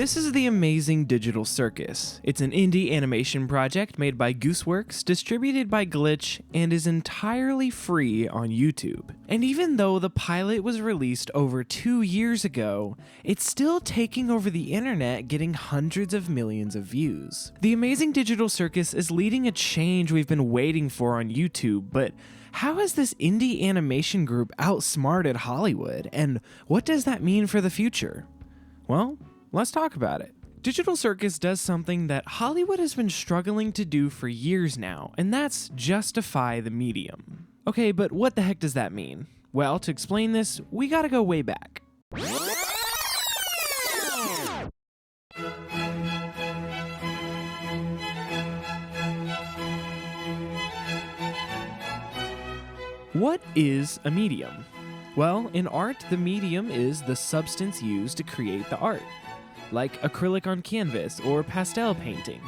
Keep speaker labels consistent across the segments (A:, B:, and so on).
A: This is the Amazing Digital Circus. It's an indie animation project made by Gooseworks, distributed by Glitch, and is entirely free on YouTube. And even though the pilot was released over 2 years ago, it's still taking over the internet, getting hundreds of millions of views. The Amazing Digital Circus is leading a change we've been waiting for on YouTube, but how has this indie animation group outsmarted Hollywood, and what does that mean for the future? Well, let's talk about it. Digital Circus does something that Hollywood has been struggling to do for years now, and that's justify the medium. Okay, but what the heck does that mean? Well, to explain this, we gotta go way back. What is a medium? Well, in art, the medium is the substance used to create the art, like acrylic on canvas or pastel painting.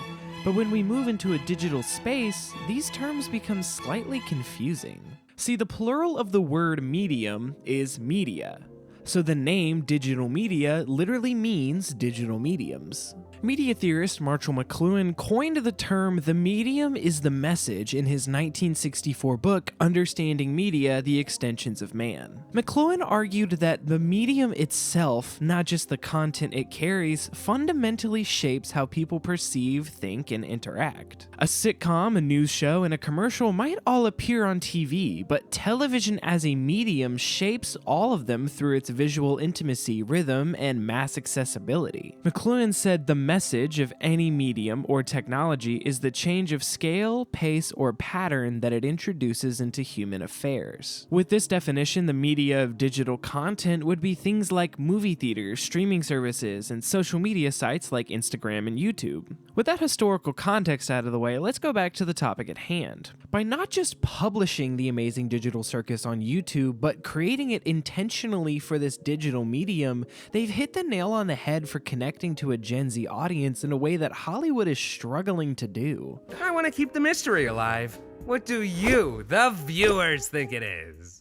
A: But when we move into a digital space, these terms become slightly confusing. See, the plural of the word medium is media. So the name digital media literally means digital mediums. Media theorist Marshall McLuhan coined the term "the medium is the message" in his 1964 book, Understanding Media, The Extensions of Man. McLuhan argued that the medium itself, not just the content it carries, fundamentally shapes how people perceive, think, and interact. A sitcom, a news show, and a commercial might all appear on TV, but television as a medium shapes all of them through its visual intimacy, rhythm, and mass accessibility. McLuhan said the message of any medium or technology is the change of scale, pace, or pattern that it introduces into human affairs. With this definition, the media of digital content would be things like movie theaters, streaming services, and social media sites like Instagram and YouTube. With that historical context out of the way, let's go back to the topic at hand. By not just publishing the Amazing Digital Circus on YouTube, but creating it intentionally for this digital medium, they've hit the nail on the head for connecting to a Gen Z audience in a way that Hollywood is struggling to do.
B: I want to keep the mystery alive. What do you, the viewers, think it is?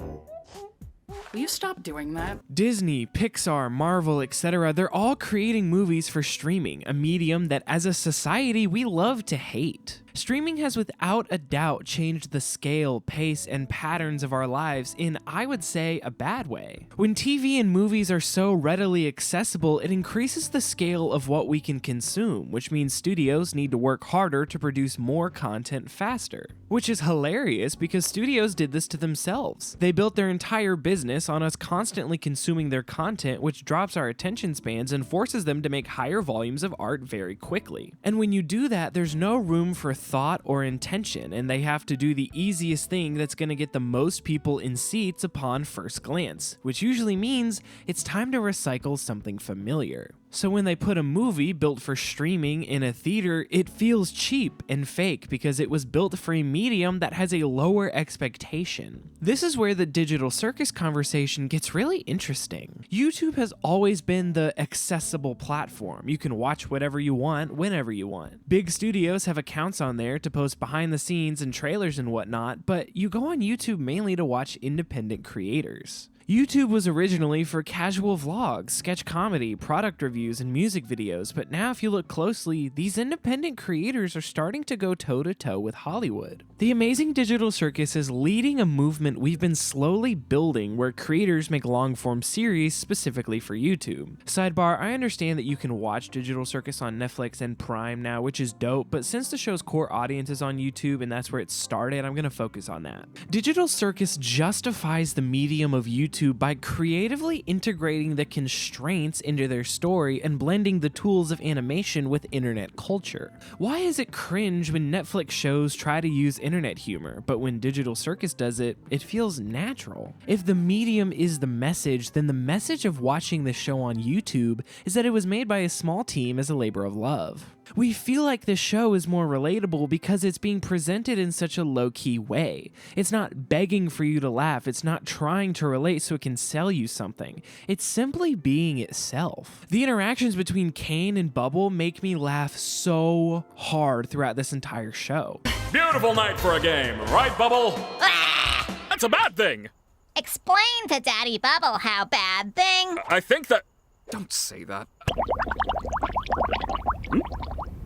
C: Will you stop doing that?
A: Disney, Pixar, Marvel, etc., they're all creating movies for streaming, a medium that as a society we love to hate. Streaming has without a doubt changed the scale, pace, and patterns of our lives in, I would say, a bad way. When TV and movies are so readily accessible, it increases the scale of what we can consume, which means studios need to work harder to produce more content faster. Which is hilarious because studios did this to themselves. They built their entire business on us constantly consuming their content, which drops our attention spans and forces them to make higher volumes of art very quickly. And when you do that, there's no room for thought or intention, and they have to do the easiest thing that's going to get the most people in seats upon first glance, which usually means it's time to recycle something familiar. So when they put a movie built for streaming in a theater, it feels cheap and fake because it was built for a medium that has a lower expectation. This is where the digital circus conversation gets really interesting. YouTube has always been the accessible platform. You can watch whatever you want, whenever you want. Big studios have accounts on there to post behind the scenes and trailers and whatnot, but you go on YouTube mainly to watch independent creators. YouTube was originally for casual vlogs, sketch comedy, product reviews, and music videos, but now if you look closely, these independent creators are starting to go toe-to-toe with Hollywood. The Amazing Digital Circus is leading a movement we've been slowly building where creators make long-form series specifically for YouTube. Sidebar, I understand that you can watch Digital Circus on Netflix and Prime now, which is dope, but since the show's core audience is on YouTube and that's where it started, I'm gonna focus on that. Digital Circus justifies the medium of YouTube by creatively integrating the constraints into their story and blending the tools of animation with internet culture. Why is it cringe when Netflix shows try to use internet humor, but when Digital Circus does it, it feels natural? If the medium is the message, then the message of watching the show on YouTube is that it was made by a small team as a labor of love. We feel like this show is more relatable because it's being presented in such a low-key way. It's not begging for you to laugh, it's not trying to relate so it can sell you something. It's simply being itself. The interactions between Kane and Bubble make me laugh so hard throughout this entire show.
D: Beautiful night for a game, right, Bubble?
E: Ah!
D: That's a bad thing.
E: Explain to Daddy Bubble how bad thing.
D: I think that... Don't say that.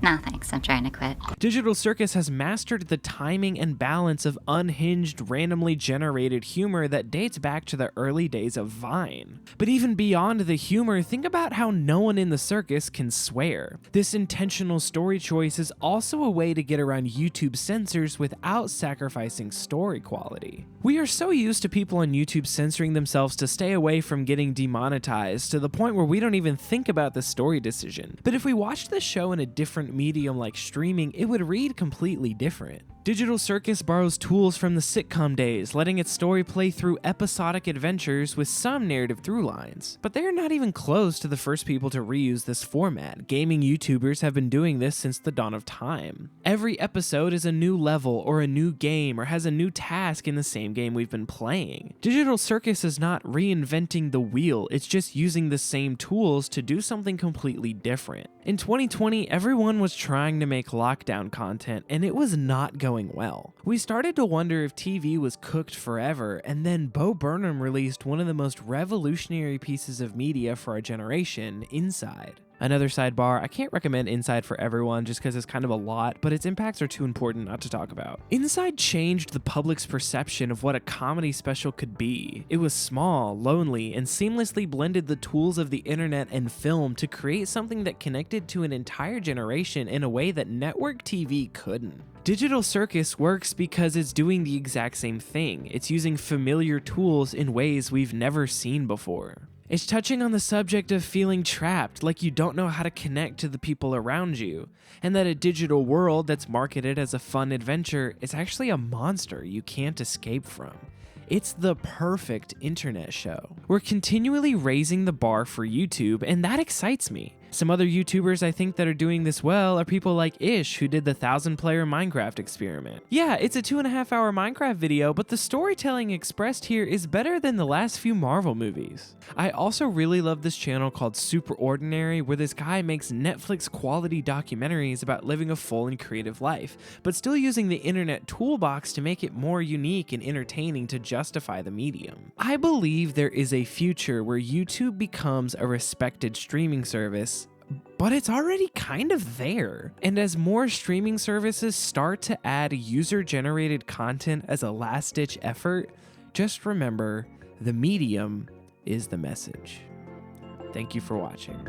F: No, thanks. I'm trying to quit.
A: Digital Circus has mastered the timing and balance of unhinged, randomly generated humor that dates back to the early days of Vine. But even beyond the humor, think about how no one in the circus can swear. This intentional story choice is also a way to get around YouTube censors without sacrificing story quality. We are so used to people on YouTube censoring themselves to stay away from getting demonetized to the point where we don't even think about the story decision. But if we watched the show in a different medium like streaming, it would read completely different. Digital Circus borrows tools from the sitcom days, letting its story play through episodic adventures with some narrative through lines. But they are not even close to the first people to reuse this format. Gaming YouTubers have been doing this since the dawn of time. Every episode is a new level or a new game or has a new task in the same game we've been playing. Digital Circus is not reinventing the wheel, it's just using the same tools to do something completely different. In 2020, everyone was trying to make lockdown content, and it was not going well. We started to wonder if TV was cooked forever, and then Bo Burnham released one of the most revolutionary pieces of media for our generation, Inside. Another sidebar, I can't recommend Inside for everyone just because it's kind of a lot, but its impacts are too important not to talk about. Inside changed the public's perception of what a comedy special could be. It was small, lonely, and seamlessly blended the tools of the internet and film to create something that connected to an entire generation in a way that network TV couldn't. Digital Circus works because it's doing the exact same thing. It's using familiar tools in ways we've never seen before. It's touching on the subject of feeling trapped, like you don't know how to connect to the people around you, and that a digital world that's marketed as a fun adventure is actually a monster you can't escape from. It's the perfect internet show. We're continually raising the bar for YouTube, and that excites me. Some other YouTubers I think that are doing this well are people like Ish, who did the 1,000-player Minecraft experiment. Yeah, it's a 2.5-hour Minecraft video, but the storytelling expressed here is better than the last few Marvel movies. I also really love this channel called Super Ordinary, where this guy makes Netflix quality documentaries about living a full and creative life, but still using the internet toolbox to make it more unique and entertaining to justify the medium. I believe there is a future where YouTube becomes a respected streaming service, but it's already kind of there. And as more streaming services start to add user-generated content as a last-ditch effort, just remember, the medium is the message. Thank you for watching.